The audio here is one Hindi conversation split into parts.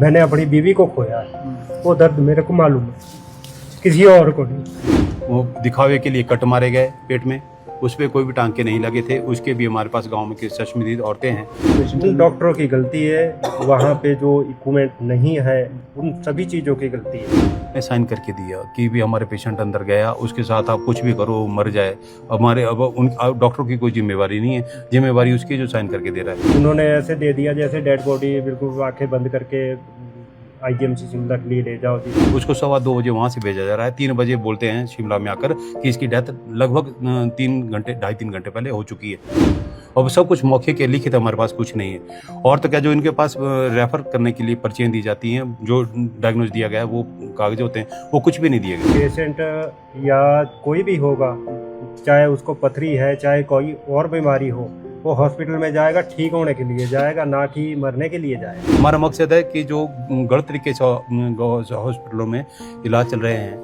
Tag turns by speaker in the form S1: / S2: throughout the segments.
S1: मैंने अपनी बीवी को खोया है, वो दर्द मेरे को मालूम है, किसी और को नहीं।
S2: वो दिखावे के लिए कट मारे गए पेट में, उस पर कोई भी टांके नहीं लगे थे। उसके भी हमारे पास गांव में की चश्मदीद औरतें हैं।
S1: डॉक्टरों की गलती है, वहाँ पे जो इक्विपमेंट नहीं है उन सभी चीज़ों की गलती है।
S2: ने साइन करके दिया कि भी हमारे पेशेंट अंदर गया, उसके साथ आप कुछ भी करो मर जाए, हमारे अब डॉक्टर की कोई जिम्मेवारी नहीं है, जिम्मेवारी उसकी जो साइन करके दे रहा है।
S1: उन्होंने ऐसे दे दिया जैसे डेड बॉडी बिल्कुल आंखें बंद करके IGMC शिमला के लिए ले जाओ जी।
S2: उसको 2:15 बजे वहाँ से भेजा जा रहा है। 3 बजे बोलते हैं शिमला में आकर कि इसकी डेथ लगभग 2.5-3 घंटे पहले हो चुकी है। अब सब कुछ मौके के लिखित हमारे पास कुछ नहीं है। और तो क्या, जो इनके पास रेफर करने के लिए पर्चियाँ दी जाती हैं, जो डायग्नोज दिया गया है वो कागज होते हैं, वो कुछ भी नहीं दिए गए।
S1: पेशेंट या कोई भी होगा, चाहे उसको पथरी है चाहे कोई और बीमारी हो, वो हॉस्पिटल में जाएगा ठीक होने के लिए जाएगा, ना कि मरने के लिए जाएगा।
S2: हमारा मकसद है कि जो गलत तरीके से हॉस्पिटलों में इलाज चल रहे हैं,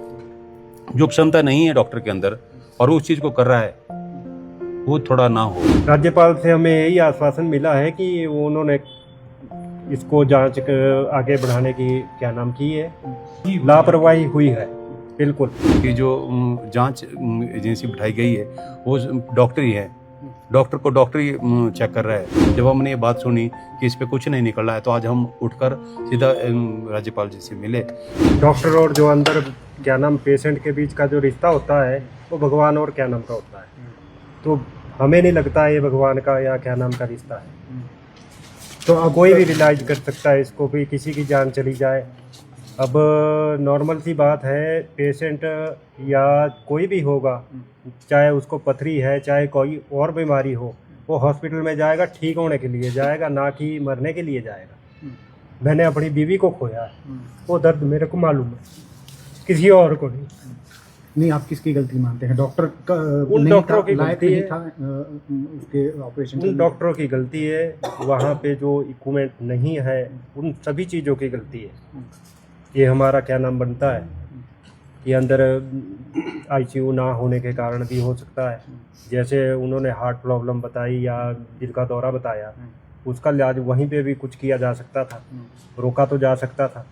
S2: जो क्षमता नहीं है डॉक्टर के अंदर और उस चीज़ को कर रहा है, वो थोड़ा ना हो।
S1: राज्यपाल से हमें यही आश्वासन मिला है कि उन्होंने इसको जांच आगे बढ़ाने की की है, लापरवाही हुई है बिल्कुल।
S2: कि जो जांच एजेंसी बिठाई गई है वो डॉक्टर ही है, डॉक्टर को डॉक्टर ही चेक कर रहा है। जब हमने ये बात सुनी कि इस पे कुछ नहीं निकल रहा है, तो आज हम उठकर सीधा राज्यपाल जी से मिले।
S1: डॉक्टर और जो अंदर पेशेंट के बीच का जो रिश्ता होता है वो भगवान और का होता है, तो हमें नहीं लगता ये भगवान का या का रिश्ता है। तो अब कोई भी रिलाइज कर सकता है इसको, भी किसी की जान चली जाए। अब नॉर्मल सी बात है, पेशेंट या कोई भी होगा, चाहे उसको पथरी है चाहे कोई और बीमारी हो, वो हॉस्पिटल में जाएगा ठीक होने के लिए जाएगा, ना कि मरने के लिए जाएगा। मैंने अपनी बीवी को खोया है, वो दर्द मेरे को मालूम है, किसी और को नहीं।
S3: नहीं, आप किसकी गलती मानते हैं? डॉक्टर का
S1: उन
S3: नहीं
S1: डॉक्टरों
S3: था,
S1: की
S3: लायक
S1: गलती
S3: नहीं
S1: है।
S3: था उसके ऑपरेशन
S1: उन डॉक्टरों की गलती है, वहाँ पे जो इक्विपमेंट नहीं है उन सभी चीज़ों की गलती है। ये हमारा बनता है कि अंदर ICU ना होने के कारण भी हो सकता है। जैसे उन्होंने हार्ट प्रॉब्लम बताई या दिल का दौरा बताया, उसका इलाज वहीं पे भी कुछ किया जा सकता था, रोका तो जा सकता था।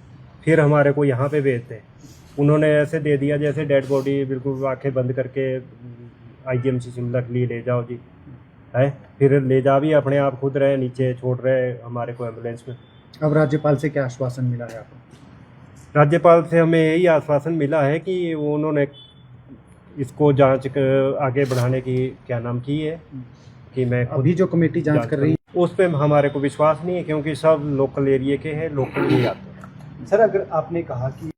S1: फिर हमारे को यहाँ पे भेजते, उन्होंने ऐसे दे दिया जैसे डेड बॉडी बिल्कुल आंखें बंद करके IGMC शिमला के लिए ले जाओ जी, है। फिर ले जा भी अपने आप खुद रहे, नीचे छोड़ रहे हमारे को एम्बुलेंस में।
S3: अब राज्यपाल से क्या आश्वासन मिला है आपको?
S1: राज्यपाल से हमें यही आश्वासन मिला है कि उन्होंने इसको जांच आगे बढ़ाने की की है, कि मैं
S3: अभी जो कमेटी जांच कर रही है
S1: उस पर हमारे को विश्वास नहीं है, क्योंकि सब लोकल एरिया के हैं, लोकल ही आते हैं।
S3: सर, अगर आपने कहा कि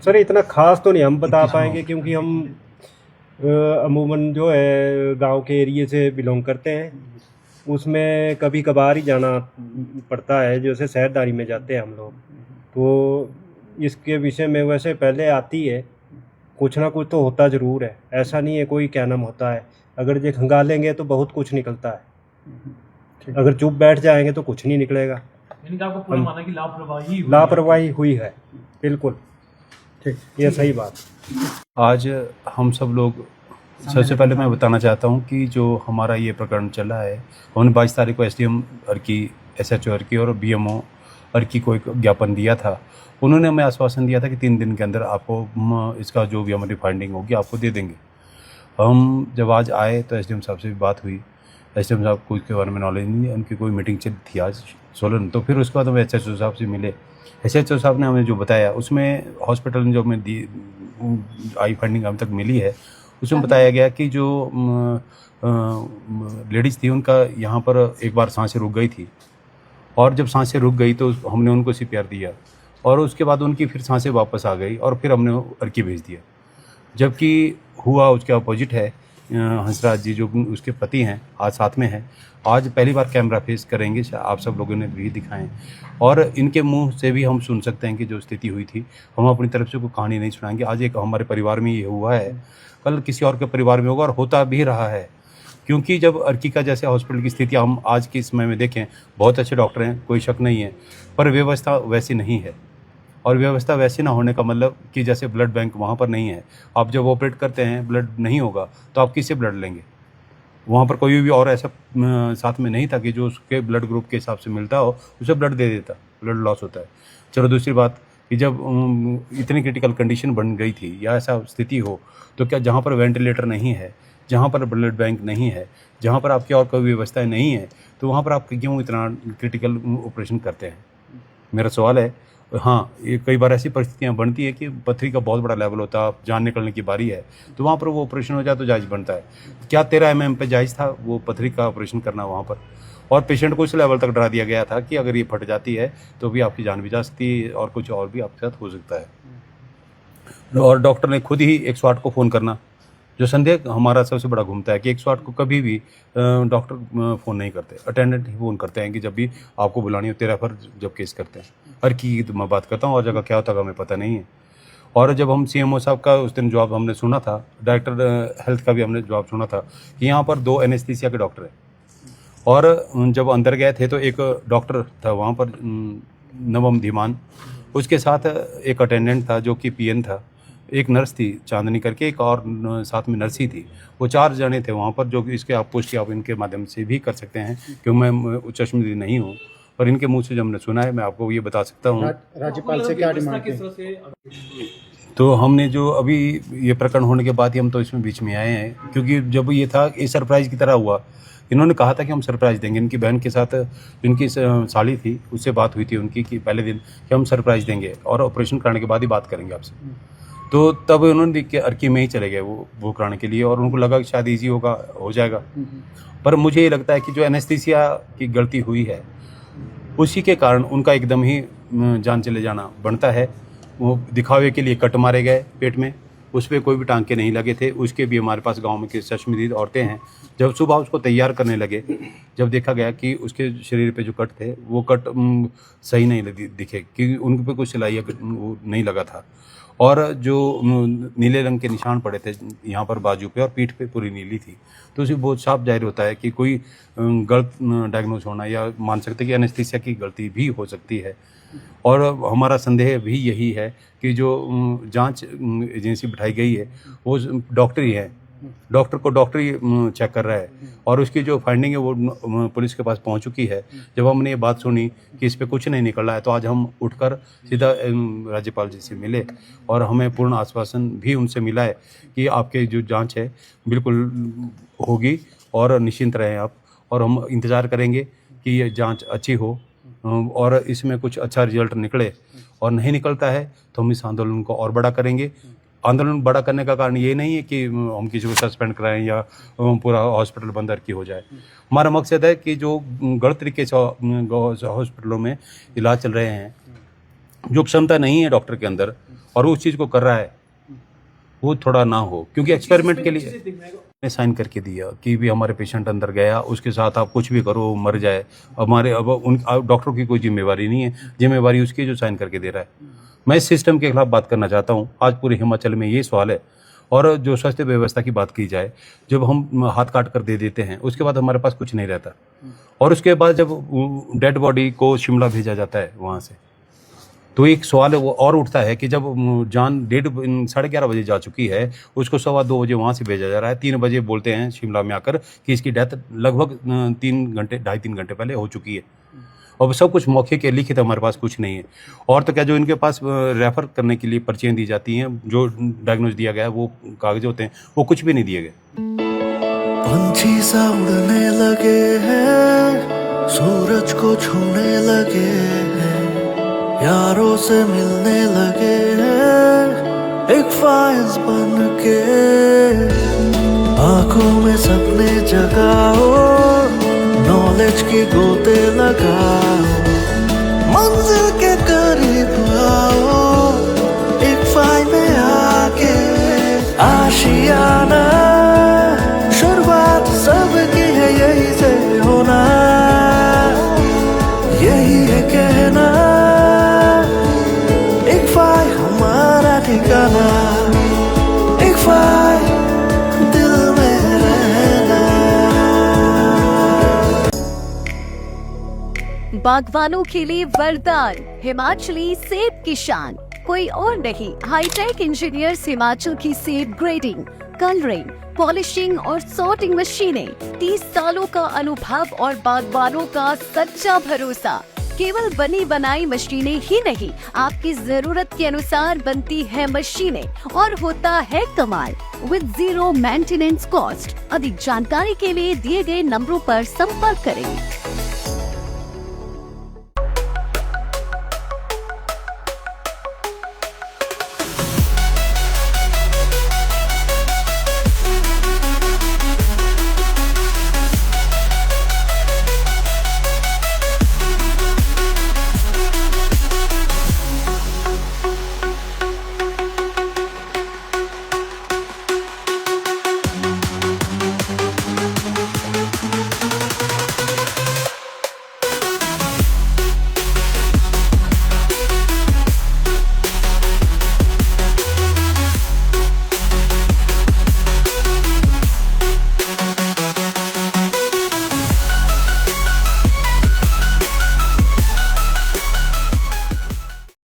S1: सर इतना खास तो नहीं हम बता पाएंगे, क्योंकि हम अमूमन जो है गांव के एरिया से बिलोंग करते हैं, उसमें कभी कभार ही जाना पड़ता है, जैसे शहरदारी में जाते हैं हम लोग। तो इसके विषय में वैसे पहले आती है, कुछ ना कुछ तो होता ज़रूर है, ऐसा नहीं है कोई होता है। अगर ये खंगालेंगे तो बहुत कुछ निकलता है, अगर चुप बैठ जाएंगे तो कुछ नहीं निकलेगा।
S4: यानी कि आपको पूरा माना कि
S1: लापरवाही हुई है बिल्कुल।
S3: ठीक,
S1: ये सही बात।
S2: आज हम सब लोग, सबसे पहले मैं बताना चाहता हूं कि जो हमारा ये प्रकरण चला है, हमने 22 तारीख को SDM अर्की, SHO अर्की और BMO अर्की को एक ज्ञापन दिया था। उन्होंने हमें आश्वासन दिया था कि 3 दिन के अंदर आपको इसका जो भी हमारी फाइंडिंग होगी आपको दे देंगे। हम जब आज आए तो SDM साहब से भी बात हुई। SDM साहब को इसके बारे में नॉलेज नहीं है, उनकी कोई मीटिंग चली थी आज सोलन। तो फिर उसके बाद हम SHO साहब से मिले। SHO साहब ने हमें जो बताया उसमें हॉस्पिटल में जो हमें आई फाइंडिंग अभी तक मिली है, उसमें बताया गया कि जो लेडीज़ थी उनका यहाँ पर एक बार सांसें रुक गई थी, और जब सांसें रुक गई तो हमने उनको CPR दिया, और उसके बाद उनकी फिर सांसें वापस आ गई और फिर हमने अर्की भेज दिया। जबकि हुआ उसके अपोजिट है। हंसराज जी जो उसके पति हैं आज साथ में हैं, आज पहली बार कैमरा फेस करेंगे, आप सब लोगों ने भी दिखाएं, और इनके मुंह से भी हम सुन सकते हैं कि जो स्थिति हुई थी। हम अपनी तरफ से कोई कहानी नहीं सुनाएंगे। आज एक हमारे परिवार में ये हुआ है, कल किसी और के परिवार में होगा, और होता भी रहा है। क्योंकि जब अर्की का जैसे हॉस्पिटल की स्थिति हम आज के समय में देखें, बहुत अच्छे डॉक्टर हैं, कोई शक नहीं है, पर व्यवस्था वैसी नहीं है। और व्यवस्था वैसी ना होने का मतलब कि जैसे ब्लड बैंक वहाँ पर नहीं है। आप जब ऑपरेट करते हैं ब्लड नहीं होगा तो आप किससे ब्लड लेंगे? वहाँ पर कोई भी और ऐसा साथ में नहीं था कि जो उसके ब्लड ग्रुप के हिसाब से मिलता हो उसे ब्लड दे देता। ब्लड लॉस होता है। चलो दूसरी बात कि जब इतनी क्रिटिकल कंडीशन बन गई थी या ऐसा स्थिति हो तो क्या जहाँ पर वेंटिलेटर नहीं है, जहाँ पर ब्लड बैंक नहीं है, जहाँ पर आपकी और कोई व्यवस्थाएं नहीं है, तो वहाँ पर आप क्यों इतना क्रिटिकल ऑपरेशन करते हैं? मेरा सवाल है। हाँ, ये कई बार ऐसी परिस्थितियाँ बनती है कि पथरी का बहुत बड़ा लेवल होता है, जान निकलने की बारी है, तो वहाँ पर वो ऑपरेशन हो जाए तो जायज़ बनता है। क्या 13 mm पे जायज़ था वो पथरी का ऑपरेशन करना वहाँ पर? और पेशेंट को इस लेवल तक डरा दिया गया था कि अगर ये फट जाती है तो भी आपकी जान भी जा सकती है और कुछ और भी आपके साथ हो सकता है। और डॉक्टर ने खुद ही 108 को फ़ोन करना, जो संदेह हमारा सबसे बड़ा घूमता है कि 108 को कभी भी डॉक्टर फ़ोन नहीं करते, अटेंडेंट ही फ़ोन करते हैं कि जब भी आपको बुलानी होती है, रेफर जब केस करते हैं। हर की तो मैं बात करता हूँ, और जगह क्या होता है हमें पता नहीं है। और जब हम CMO साहब का उस दिन जवाब हमने सुना था, डायरेक्टर हेल्थ का भी हमने जवाब सुना था कि यहाँ पर 2 एनेस्थीसिया के डॉक्टर हैं। और जब अंदर गए थे तो एक डॉक्टर था वहाँ पर, नवम धीमान, उसके साथ एक अटेंडेंट था जो कि PN था, एक नर्स थी चांदनी करके, एक और साथ में नर्स ही थी। वो 4 जने थे वहाँ पर, जो कि इसके आप पुष्टि आप इनके माध्यम से भी कर सकते हैं, क्योंकि मैं चश्मदीद नहीं हूँ, पर इनके मुंह से जो हमने सुना है मैं आपको ये बता सकता हूँ।
S3: राज्यपाल से क्या डिमांड
S4: किस
S3: है?
S4: तरह से
S2: तो हमने जो अभी ये प्रकरण होने के बाद ही हम तो इसमें बीच में आए हैं, क्योंकि जब ये था ये सरप्राइज़ की तरह हुआ। इन्होंने कहा था कि हम सरप्राइज़ देंगे, इनकी बहन के साथ इनकी साली थी, उससे बात हुई थी उनकी कि पहले दिन कि हम सरप्राइज़ देंगे और ऑपरेशन कराने के बाद ही बात करेंगे आपसे। तो तब उन्होंने देख के अर्की में ही चले गए वो कराने के लिए, और उनको लगा कि शायद ईजी होगा, हो जाएगा। पर मुझे ये लगता है कि जो एनेस्थीसिया की गलती हुई है उसी के कारण उनका एकदम ही जान चले जाना बनता है। वो दिखावे के लिए कट मारे गए पेट में, उस पर कोई भी टांके नहीं लगे थे। उसके भी हमारे पास गांव में की चश्मदीद औरतें हैं, जब सुबह उसको तैयार करने लगे, जब देखा गया कि उसके शरीर पे जो कट थे वो कट सही नहीं दिखे, क्योंकि उन पे कुछ सिलाई वो नहीं लगा था, और जो नीले रंग के निशान पड़े थे यहाँ पर बाजू पे और पीठ पे पूरी नीली थी। तो उसे बहुत साफ जाहिर होता है कि कोई गलत डायग्नोज होना, या मान सकते हैं कि एनेस्थीसिया की गलती भी हो सकती है। और हमारा संदेह भी यही है कि जो जांच एजेंसी बिठाई गई है वो डॉक्टर ही है, डॉक्टर को डॉक्टर ही चेक कर रहा है, और उसकी जो फाइंडिंग है वो पुलिस के पास पहुंच चुकी है। जब हमने ये बात सुनी कि इस पे कुछ नहीं निकल रहा है, तो आज हम उठकर सीधा राज्यपाल जी से मिले, और हमें पूर्ण आश्वासन भी उनसे मिला है कि आपके जो जांच है बिल्कुल होगी, और निश्चिंत रहें आप, और हम इंतज़ार करेंगे कि ये जांच अच्छी हो और इसमें कुछ अच्छा रिजल्ट निकले, और नहीं निकलता है तो हम इस आंदोलन को और बड़ा करेंगे। आंदोलन बड़ा करने का कारण ये नहीं है कि हम किसी को सस्पेंड कराएं या पूरा हॉस्पिटल बंद की हो जाए। हमारा मकसद है कि जो गलत तरीके से हॉस्पिटलों में इलाज चल रहे हैं, जो क्षमता नहीं है डॉक्टर के अंदर और उस चीज़ को कर रहा है, वो थोड़ा ना हो, क्योंकि एक्सपेरिमेंट के लिए ने साइन करके दिया कि भी हमारे पेशेंट अंदर गया, उसके साथ आप कुछ भी करो मर जाए, हमारे अब उन डॉक्टर की कोई जिम्मेवारी नहीं है, जिम्मेवारी उसकी जो साइन करके दे रहा है। मैं इस सिस्टम के खिलाफ बात करना चाहता हूँ। आज पूरे हिमाचल में ये सवाल है। और जो स्वास्थ्य व्यवस्था की बात की जाए, जब हम हाथ काट कर दे देते हैं उसके बाद हमारे पास कुछ नहीं रहता, और उसके बाद जब डेड बॉडी को शिमला भेजा जाता है वहाँ से, तो एक सवाल वो और उठता है कि जब जान 11:30 बजे जा चुकी है, उसको 2:15 बजे वहाँ से भेजा जा रहा है, 3 बजे बोलते हैं शिमला में आकर कि इसकी डेथ लगभग 2.5-3 घंटे पहले हो चुकी है, और सब कुछ मौके के लिखित हमारे पास कुछ नहीं है। और तो क्या, जो इनके पास रेफ़र करने के लिए पर्चियाँ दी जाती हैं, जो डायग्नोज दिया गया है, वो कागज होते हैं, वो कुछ भी नहीं दिए गए।
S5: पंछी सा उड़ने लगे हैं, सूरज को छूने लगे हैं, यारों से मिलने लगे हैं, एक ख्वाहिश बन के आंखों में सपने जगाओ, नॉलेज की गोते लगाओ, मंजिल के करीब आओ, एक फाइल में आके आशियाना, शुरुआत सबकी है यही से होना, यही है कहना, एक फाइल हमारा ठिकाना, एक फाइल दिल में रहना।
S6: बागवानों के लिए वरदान, हिमाचली सेब की शान, कोई और नहीं, हाईटेक इंजीनियर्स हिमाचल की सेब ग्रेडिंग, कलरिंग, पॉलिशिंग और सॉर्टिंग मशीनें, 30 सालों का अनुभव और बागवानों का सच्चा भरोसा। केवल बनी बनाई मशीनें ही नहीं, आपकी जरूरत के अनुसार बनती है मशीनें और होता है कमाल विद 0 मेंटेनेंस कॉस्ट। अधिक जानकारी के लिए दिए गए नंबरों पर संपर्क करें।